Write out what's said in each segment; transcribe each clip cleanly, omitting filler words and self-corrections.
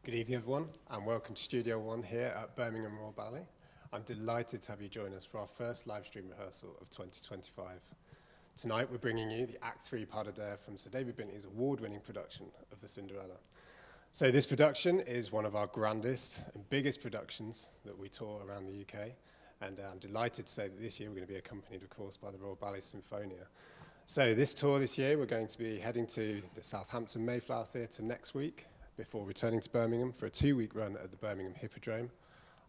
Good evening, everyone, and welcome to Studio One here at Birmingham Royal Ballet. I'm delighted to have you join us for our first live stream rehearsal of 2025. Tonight, we're bringing you the Act 3 pas de deux from Sir David Bintley's award-winning production of the Cinderella. So this production is one of our grandest and biggest productions that we tour around the UK, and I'm delighted to say that this year we're going to be accompanied, of course, by the Royal Ballet Symphonia. So this tour this year, we're going to be heading to the Southampton Mayflower Theatre next week, before returning to Birmingham for a 2-week run at the Birmingham Hippodrome,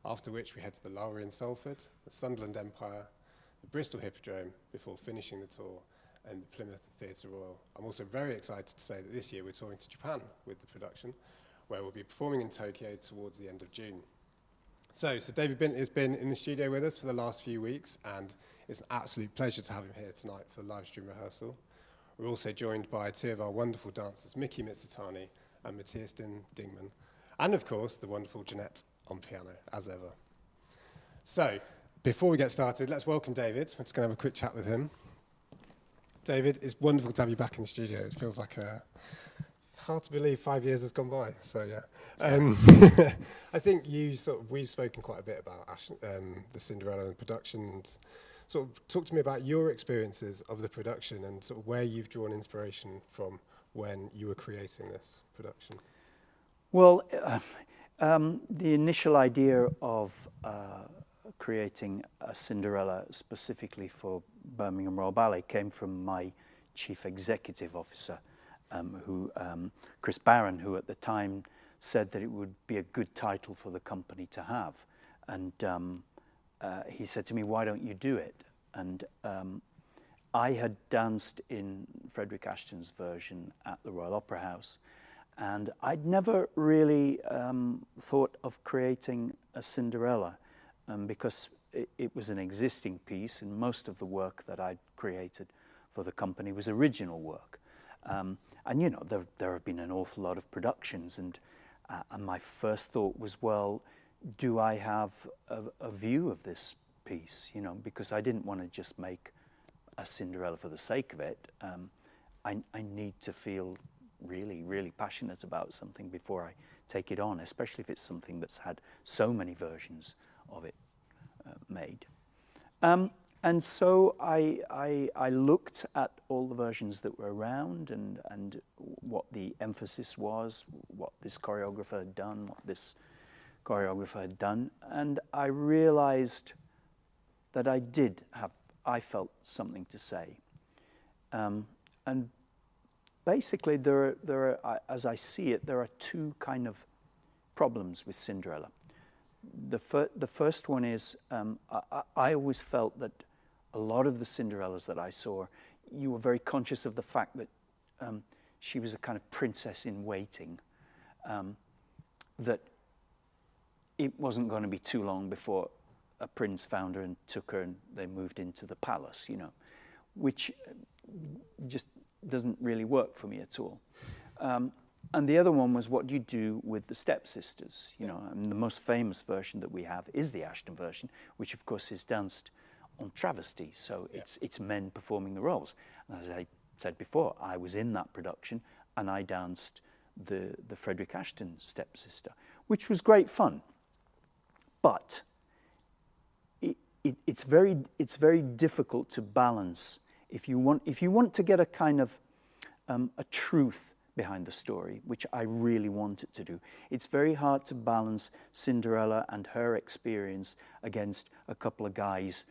after which we head to the Lowry in Salford, the Sunderland Empire, the Bristol Hippodrome, before finishing the tour in the Plymouth Theatre Royal. I'm also very excited to say that this year we're touring to Japan with the production, where we'll be performing in Tokyo towards the end of June. So David Bintley has been in the studio with us for the last few weeks, and it's an absolute pleasure to have him here tonight for the live stream rehearsal. We're also joined by two of our wonderful dancers, Miki Mizutani and Mathias Dingman, and of course the wonderful Jeanette on piano, as ever. So, before we get started, let's welcome David. We're just going to have a quick chat with him. David, it's wonderful to have you back in the studio. It feels like hard to believe 5 years has gone by, so yeah. I think we've spoken quite a bit about the Cinderella and production, and sort of talk to me about your experiences of the production and sort of where you've drawn inspiration from when you were creating this production. Well, the initial idea of creating a Cinderella specifically for Birmingham Royal Ballet came from my chief executive officer, Chris Barron, who at the time said that it would be a good title for the company to have. And he said to me, "Why don't you do it?" And I had danced in Frederick Ashton's version at the Royal Opera House, and I'd never really thought of creating a Cinderella because it was an existing piece, and most of the work that I'd created for the company was original work. And you know, there have been an awful lot of productions, and my first thought was, well, do I have a view of this piece? You know, because I didn't want to just make a Cinderella for the sake of it. I need to feel really, really passionate about something before I take it on, especially if it's something that's had so many versions of it made. And so I looked at all the versions that were around and what the emphasis was, what this choreographer had done, what this choreographer had done, and I realized that I felt something to say. And basically there are, as I see it, there are two kind of problems with Cinderella. The first one is I always felt that a lot of the Cinderellas that I saw, you were very conscious of the fact that she was a kind of princess in waiting, that it wasn't going to be too long before a prince found her and took her and they moved into the palace, you know, which just doesn't really work for me at all. And the other one was, what do you do with the stepsisters? You know, and the most famous version that we have is the Ashton version, which of course is danced on travesty, so it's men performing the roles. And as I said before, I was in that production and I danced the Frederick Ashton stepsister, which was great fun. But it's very difficult to balance if you want to get a kind of a truth behind the story, which I really wanted to do. It's very hard to balance Cinderella and her experience against a couple of guys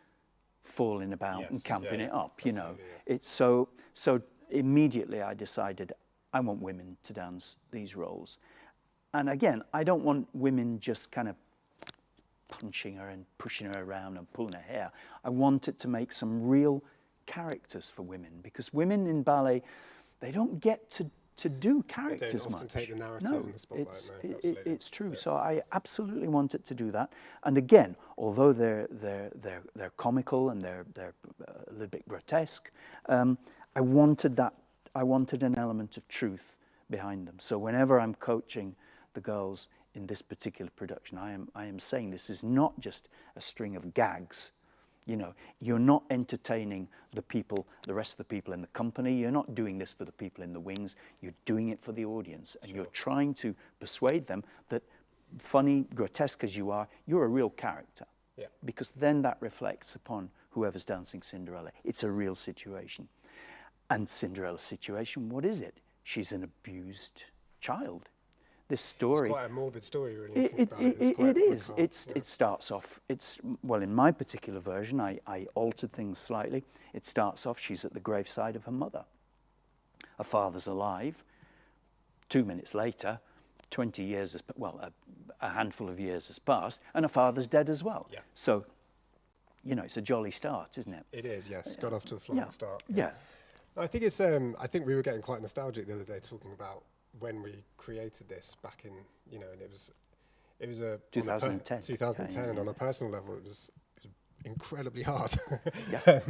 falling about and camping it up. You know, it's so immediately I decided I want women to dance these roles, and again, I don't want women just kind of punching her and pushing her around and pulling her hair. I wanted to make some real characters for women, because women in ballet, they don't get to do characters much. They don't often take the narrative in the spotlight. It's true. So I absolutely wanted to do that. And again, although they're comical and they're a little bit grotesque, I wanted an element of truth behind them. So whenever I'm coaching the girls in this particular production, I am saying this is not just a string of gags You know, you're not entertaining the people, the rest of the people in the company. You're not doing this for the people in the wings. You're doing it for the audience. And you're trying to persuade them that, funny, grotesque as you are, you're a real character. Yeah. Because then that reflects upon whoever's dancing Cinderella. It's a real situation. And Cinderella's situation, what is it? She's an abused child. This story... It's quite a morbid story, really. It is. It starts off, well, in my particular version, I altered things slightly. It starts off, she's at the graveside of her mother. Her father's alive. 2 minutes later, 20 years, a handful of years has passed, and her father's dead as well. Yeah. So, you know, it's a jolly start, isn't it? It is, yes. It's got off to a flying start. Yeah. I think it's. I think we were getting quite nostalgic the other day talking about when we created this back in, you know, and it was a 2010. 2010, and on a personal level, it was incredibly hard. Yeah.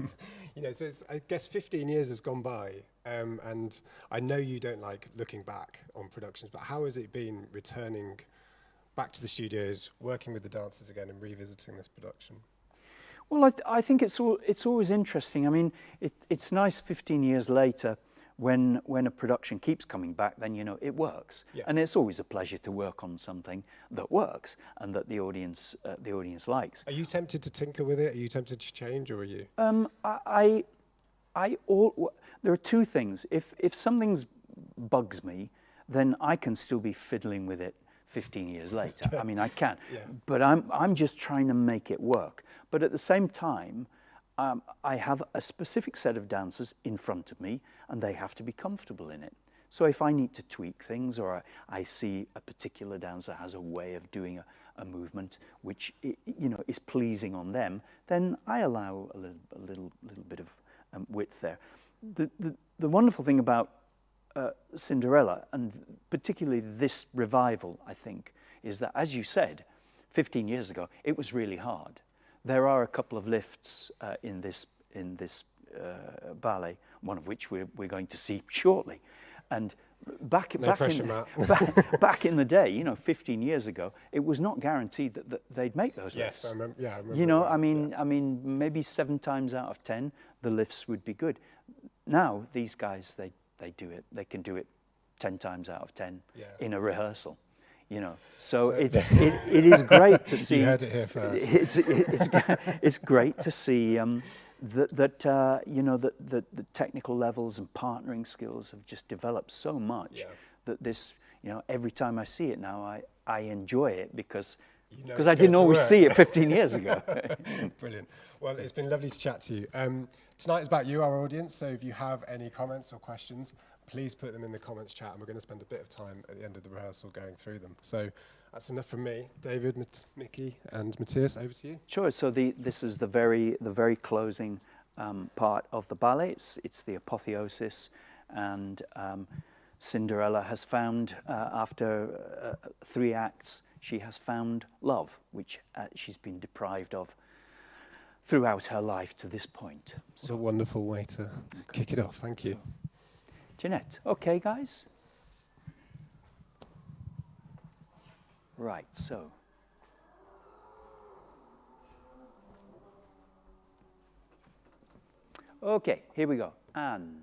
You know, so I guess 15 years has gone by, and I know you don't like looking back on productions, but how has it been returning back to the studios, working with the dancers again, and revisiting this production? Well, I think it's always interesting. I mean, it's nice 15 years later when a production keeps coming back, then, you know, it works. Yeah. And it's always a pleasure to work on something that works and that the audience likes. Are you tempted to tinker with it? Are you tempted to change, or are you? There are two things. If something's bugs me, then I can still be fiddling with it 15 years later. I mean, I can. Yeah. But I'm just trying to make it work. But at the same time, I have a specific set of dancers in front of me, and they have to be comfortable in it. So if I need to tweak things, or I see a particular dancer has a way of doing a movement which, you know, is pleasing on them, then I allow a little bit of width there. The wonderful thing about Cinderella, and particularly this revival, I think, is that, as you said, 15 years ago, it was really hard. There are a couple of lifts in this ballet, one of which we're going to see shortly. And back in the day, you know, 15 years ago, it was not guaranteed that they'd make those lifts. Yes, I remember. Yeah, I remember. You know, that. I mean, maybe 7 times out of 10, the lifts would be good. Now these guys, they do it. They can do it 10 times out of 10 in a rehearsal. You know, so it is great to see. You heard it here first. It's great to see that you know, that the technical levels and partnering skills have just developed so much that this, you know, every time I see it now, I enjoy it because I didn't always see it 15 years ago. Brilliant. Well, it's been lovely to chat to you. Tonight is about you, our audience. So if you have any comments or questions, please put them in the comments chat, and we're going to spend a bit of time at the end of the rehearsal going through them. So that's enough from me. David, Miki, and Mathias, over to you. Sure. So this is the very closing part of the ballet. It's the apotheosis, and Cinderella has found, after 3 acts, she has found love, which she's been deprived of throughout her life to this point. What a wonderful way to kick it off. Thank you. Jeanette, okay, guys? Right, so. Okay, here we go. And.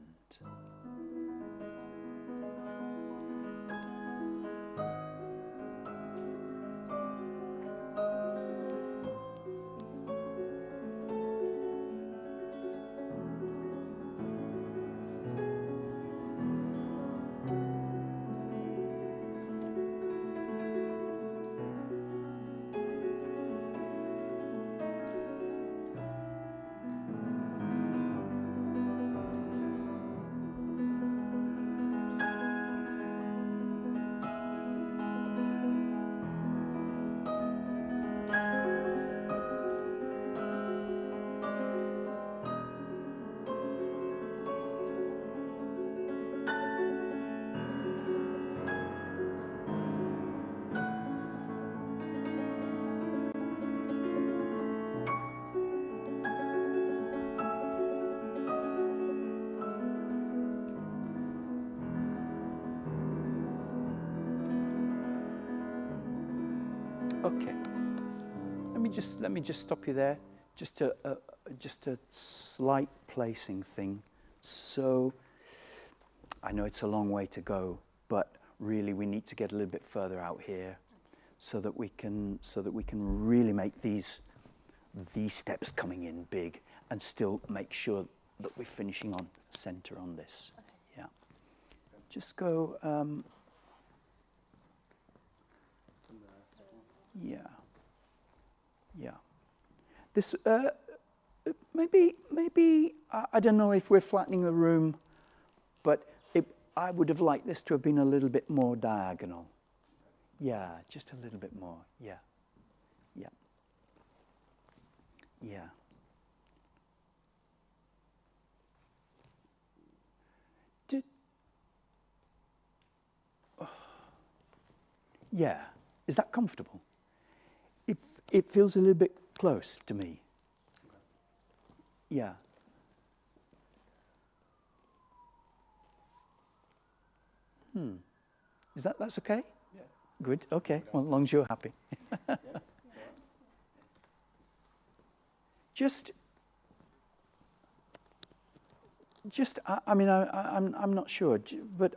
Okay. Let me just stop you there. just a slight placing thing. So I know it's a long way to go, but really we need to get a little bit further out here so that we can really make these steps coming in big and still make sure that we're finishing on center on this. Okay. Yeah. Just go. Yeah. Yeah. This maybe I don't know if we're flattening the room, but I would have liked this to have been a little bit more diagonal. Yeah, just a little bit more. Yeah. Yeah. Yeah. Yeah. Is that comfortable? It feels a little bit close to me. Yeah. That's okay? Yeah. Good. Okay. Well, as long as you're happy. Just. I mean, I'm not sure, but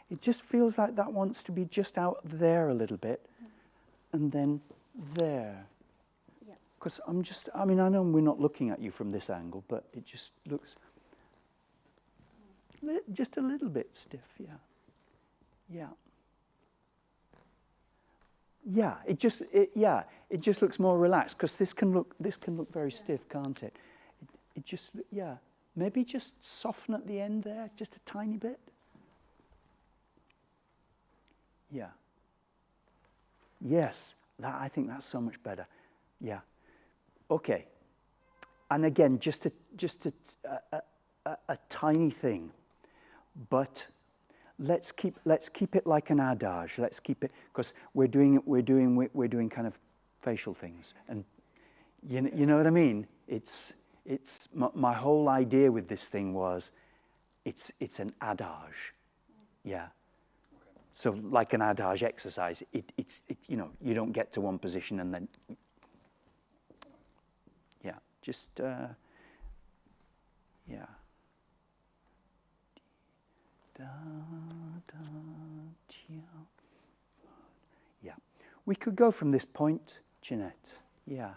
it just feels like that wants to be just out there a little bit, and then there. Yeah. Because I mean, I know we're not looking at you from this angle, but it just looks just a little bit stiff. Yeah. Yeah. Yeah. It just looks more relaxed because this can look very stiff, can't it? It just maybe just soften at the end there, just a tiny bit. Yeah. Yes, I think that's so much better. Yeah. Okay. And again, just a tiny thing, but let's keep it like an adage. Let's keep it because we're doing kind of facial things, and you know what I mean. It's my whole idea with this thing was, it's an adage. Yeah. So like an adage exercise, it's you don't get to one position and then, yeah, just, yeah. Yeah. We could go from this point, Jeanette. Yeah.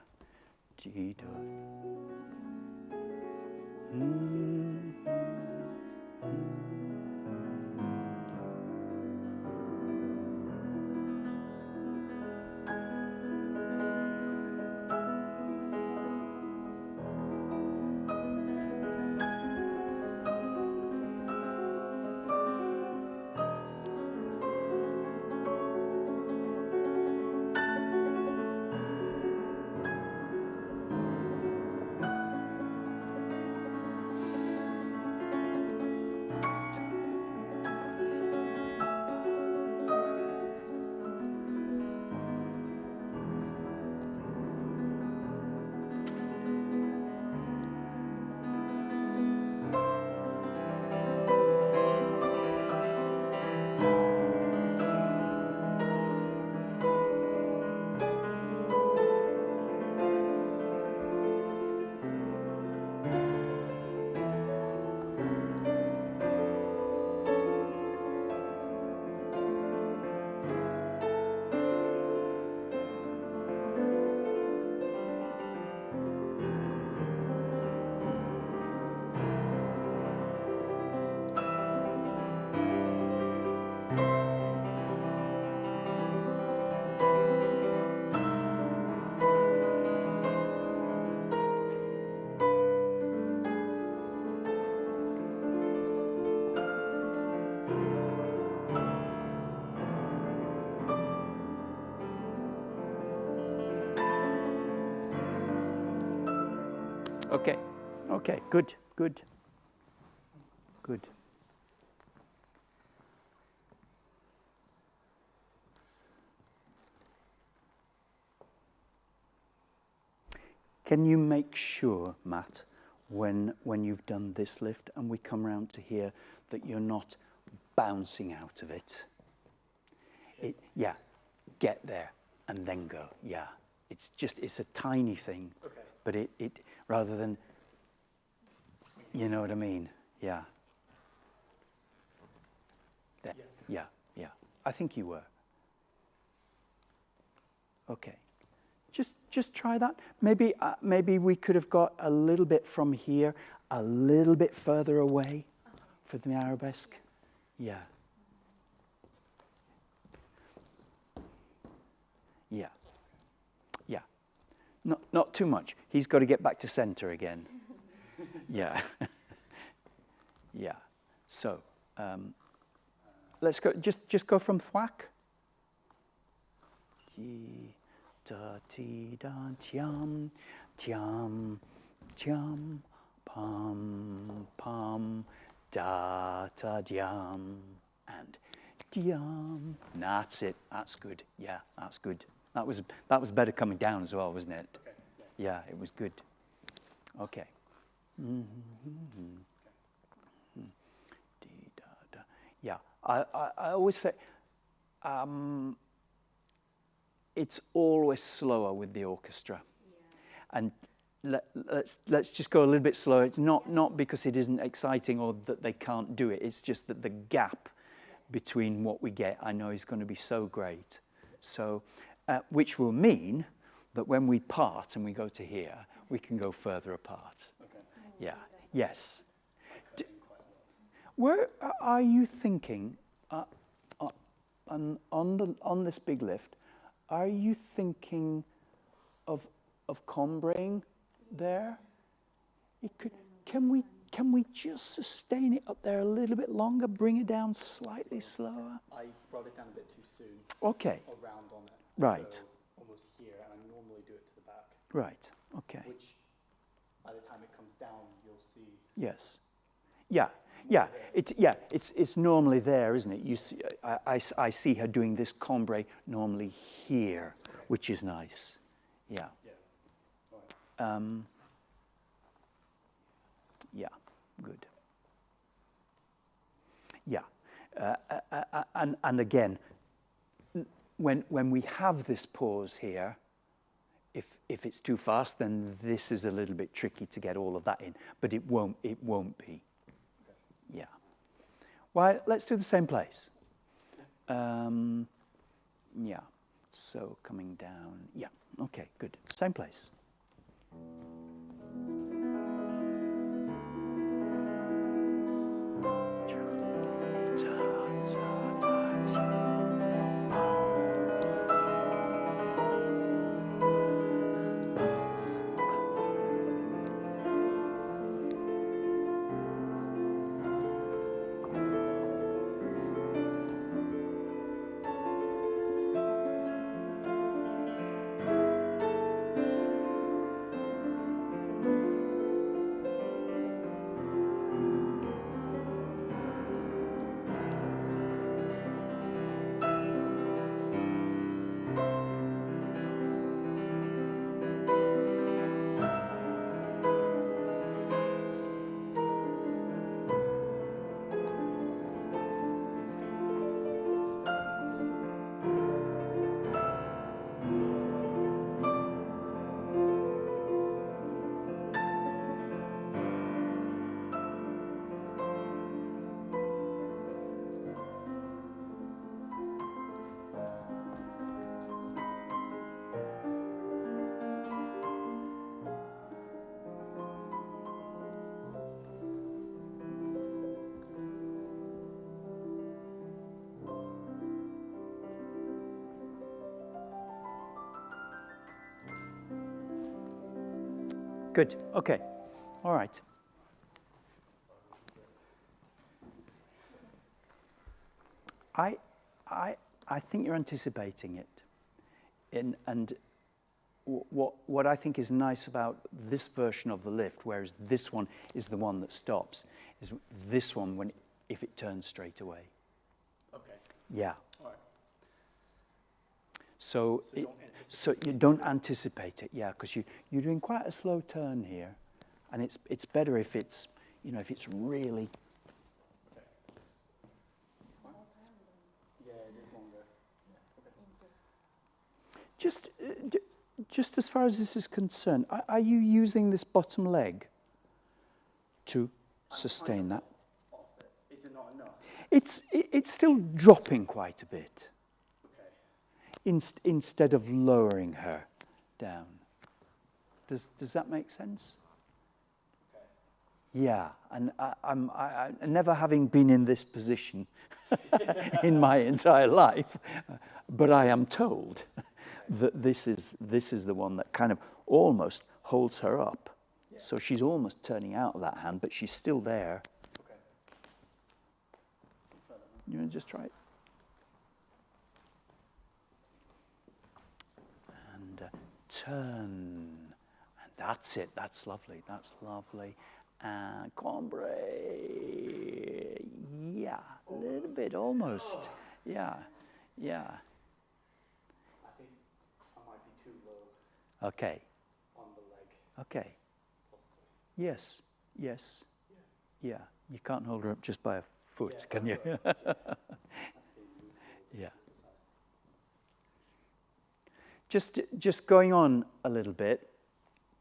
Okay, good. Can you make sure, Matt, when you've done this lift and we come round to here, that you're not bouncing out of it? Yeah, get there and then go. Yeah, it's a tiny thing. Okay. but it rather than, you know what I mean? Yeah. There. Yes. Yeah, yeah. I think you were. Okay. Just try that. Maybe we could have got a little bit from here, a little bit further away for the arabesque. Yeah. Yeah. Yeah. Not too much. He's got to get back to center again. Yeah. Yeah. So, let's go. Just go from thwack. Da ti da tiam tiam tiam pam pam da ta diam and diam. That's it. That's good. Yeah, that's good. That was better coming down as well, wasn't it? Okay. Yeah, it was good. Okay. Yeah, I always say it's always slower with the orchestra, and let's just go a little bit slower. It's not because it isn't exciting or that they can't do it. It's just that the gap between what we get, I know, is going to be so great. So, which will mean that when we part and we go to here, we can go further apart. Okay. Yeah. Yes. Where are you thinking on this big lift? Are you thinking of combreing there? It could. Can we just sustain it up there a little bit longer? Bring it down slightly slower. I brought it down a bit too soon. Okay. Or round on it. Right. So almost here, and I normally do it to the back. Right. Okay. Which, by the time it comes down, you'll see. Yes. Yeah. Yeah. It's normally there, isn't it? You see, I see her doing this combre normally here, which is nice. Yeah. Yeah. Right. Yeah. Good. Yeah. And again, when we have this pause here, if it's too fast, then this is a little bit tricky to get all of that in. But it won't be. Okay. Yeah. Well, let's do the same place. Yeah. So coming down. Yeah. Okay. Good. Same place. Good. Okay. All right. I think you're anticipating it, and what I think is nice about this version of the lift, whereas this one is the one that stops, is this one if it turns straight away. Okay. Yeah. All right. So you don't anticipate it, yeah, because you're doing quite a slow turn here, and it's better if it's if it's really. Okay. Yeah, it is longer. Okay. Just just as far as this is concerned, are you using this bottom leg to sustain that? Off it. Is it not enough? It's still dropping quite a bit. Okay. Instead of lowering her down. Does that make sense? Okay. Yeah, and I never having been in this position in my entire life, but I am told that this is the one that kind of almost holds her up. Yeah. So she's almost turning out of that hand, but she's still there. Okay. You want to just try it? And turn. And that's it. That's lovely. That's lovely. And cambre. Yeah, a little bit, almost. Yeah, yeah. I think I might be too low Okay, on the leg, okay. possibly. Yes, yes. Yeah, you can't hold her up just by a foot, Yeah, can you? I think you move Yeah. to the side. Just going on a little bit.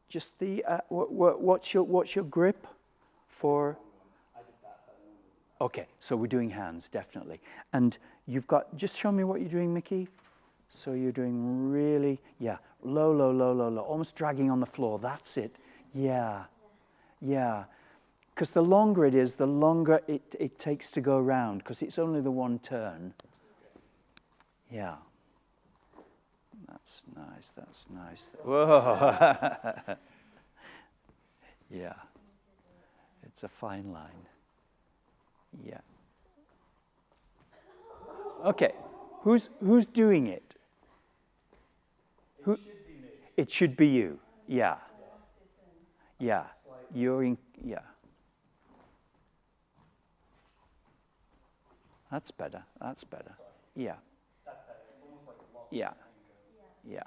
Just the what's your grip for? I did that, but I don't know. Okay, so we're doing hands definitely, and you've got. Just show me what you're doing, Miki. So you're doing really, yeah, low, low, low, low, low, almost dragging on the floor. That's it. Yeah, yeah. Because the longer it is, the longer it takes to go around. Because it's only the one turn. Yeah. That's nice, that's nice. Whoa. Yeah. It's a fine line. Yeah. Okay. Who's doing it? Who? Should be me. It should be you. Yeah. Yeah. You're in, yeah. That's better. That's better. Yeah. That's better. It's almost like a lock. Yeah. Yeah.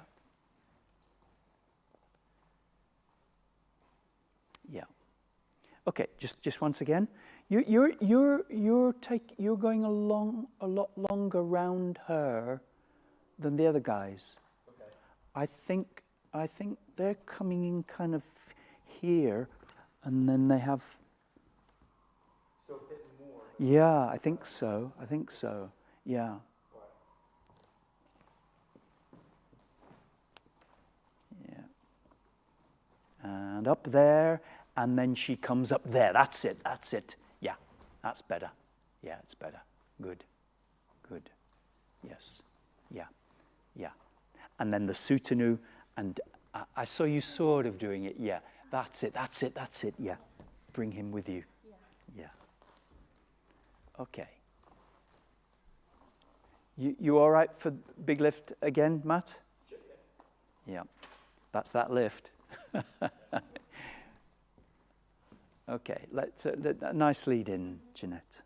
Yeah. Okay, just once again. You're going a lot longer round her than the other guys. Okay. I think they're coming in kind of here, and then they have. So a bit more. Yeah, I think so. Yeah. Yeah. And up there, and then she comes up there. That's it. Yeah, that's better. Yeah, it's better. Good. Yes. Yeah. And then the soutenu, and I saw you sort of doing it. Yeah, that's it. Yeah. Bring him with you. Yeah. Okay. You all right for big lift again, Matt? Sure, Yeah. That's that lift. Okay, let's a nice lead in, Jeanette.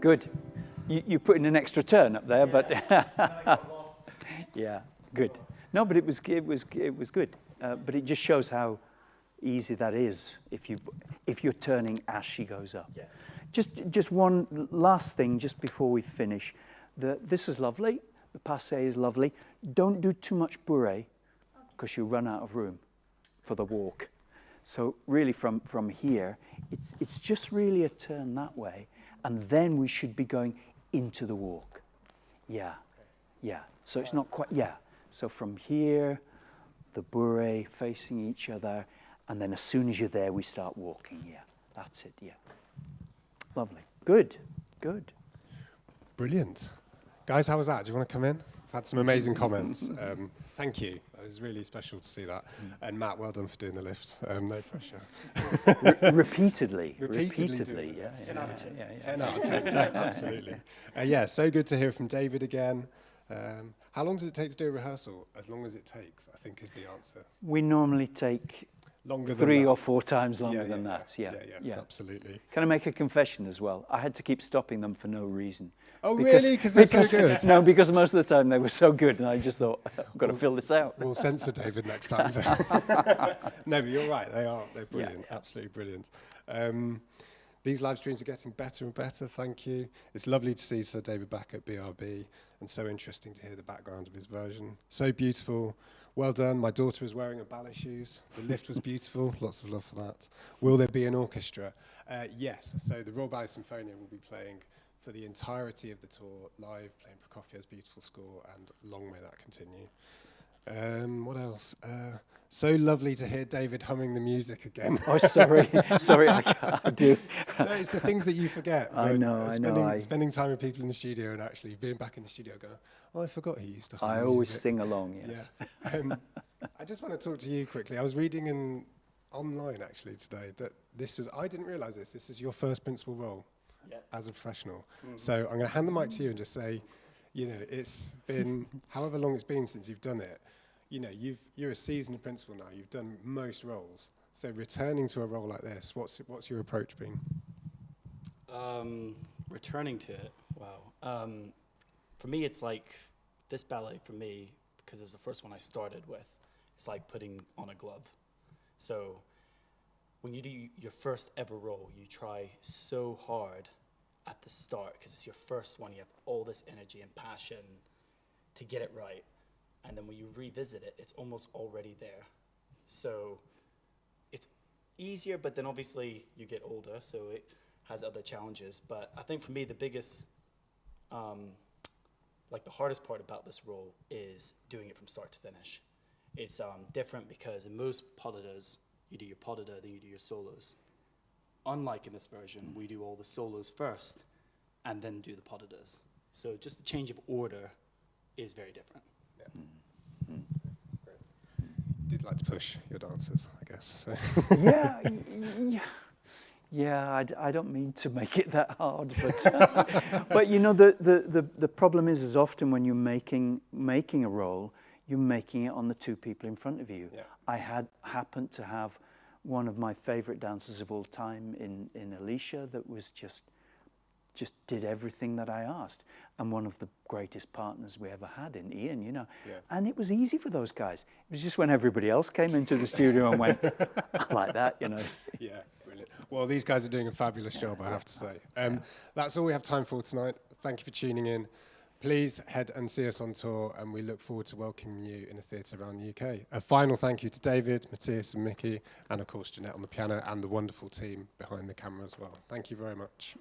Good. You put in an extra turn up there, but I got lost. yeah, good. No, but it was good. But it just shows how easy that is if you're turning as she goes up. Yes. Just one last thing, just before we finish. This is lovely. The passé is lovely. Don't do too much bourrée, because you run out of room for the walk. So really, from here, it's just really a turn that way. And then we should be going into the walk. Yeah, yeah. So it's not quite, yeah. So from here, the bourrée facing each other, and then as soon as you're there, we start walking. Yeah, that's it. Yeah, lovely. Good, good. Brilliant. Guys, how was that? Do you want to come in? I've had some amazing comments. Thank you. It was really special to see that. And Matt, well done for doing the lift. No pressure. Repeatedly. Repeatedly, Yeah. 10 out of 10. 10 out of 10, absolutely. Yeah, so good to hear from David again. How long does it take to do a rehearsal? As long as it takes, I think, is the answer. We normally take Longer than 3 that. or 4 times longer than that. Yeah. Absolutely. Can I make a confession as well? I had to keep stopping them for no reason. Oh, really? Because they're so good? No, because most of the time they were so good, and I just thought, I've got to fill this out. We'll censor David next time. No, but you're right. They're brilliant. Yeah. Absolutely brilliant. These live streams are getting better and better. Thank you. It's lovely to see Sir David back at BRB, and so interesting to hear the background of his version. So beautiful. Well done. My daughter is wearing her ballet shoes. The lift was beautiful. Lots of love for that. Will there be an orchestra? Yes. So the Royal Ballet Symphonia will be playing for the entirety of the tour, live, playing Prokofiev's beautiful score, and long may that continue. What else? So lovely to hear David humming the music again. Oh, sorry, I do. No, it's the things that you forget. I know. Spending time with people in the studio and actually being back in the studio going, oh, I forgot he used to hum I the always music. sing along, yes. Yeah. I just want to talk to you quickly. I was reading online actually today that I didn't realise this is your first principal role as a professional. So I'm going to hand the mic to you and just say, it's been however long it's been since you've done it. You're a seasoned principal now. You've done most roles. So returning to a role like this, what's your approach been? Returning to it, wow. For me, it's like this ballet, for me, because it's the first one I started with, it's like putting on a glove. So when you do your first ever role, you try so hard at the start, because it's your first one, you have all this energy and passion to get it right. And then when you revisit it, it's almost already there. So it's easier, but then obviously you get older, so it has other challenges. But I think for me, the biggest, the hardest part about this role is doing it from start to finish. It's different because in most pas de deux, you do your pas de deux, then you do your solos. Unlike in this version, we do all the solos first and then do the pas de deux. So just the change of order is very different. Yeah. You did like to push your dancers, I guess. So. Yeah. I don't mean to make it that hard, but but the problem is often when you're making a role, you're making it on the 2 people in front of you. Yeah. I happened to have one of my favorite dancers of all time in Alicia that was just did everything that I asked, and one of the greatest partners we ever had in Ian, Yeah. And it was easy for those guys. It was just when everybody else came into the studio and went, I like that, Yeah, brilliant. Well, these guys are doing a fabulous job, I have to say. That's all we have time for tonight. Thank you for tuning in. Please head and see us on tour, and we look forward to welcoming you in a theatre around the UK. A final thank you to David, Mathias and Miki, and of course Jeanette on the piano, and the wonderful team behind the camera as well. Thank you very much.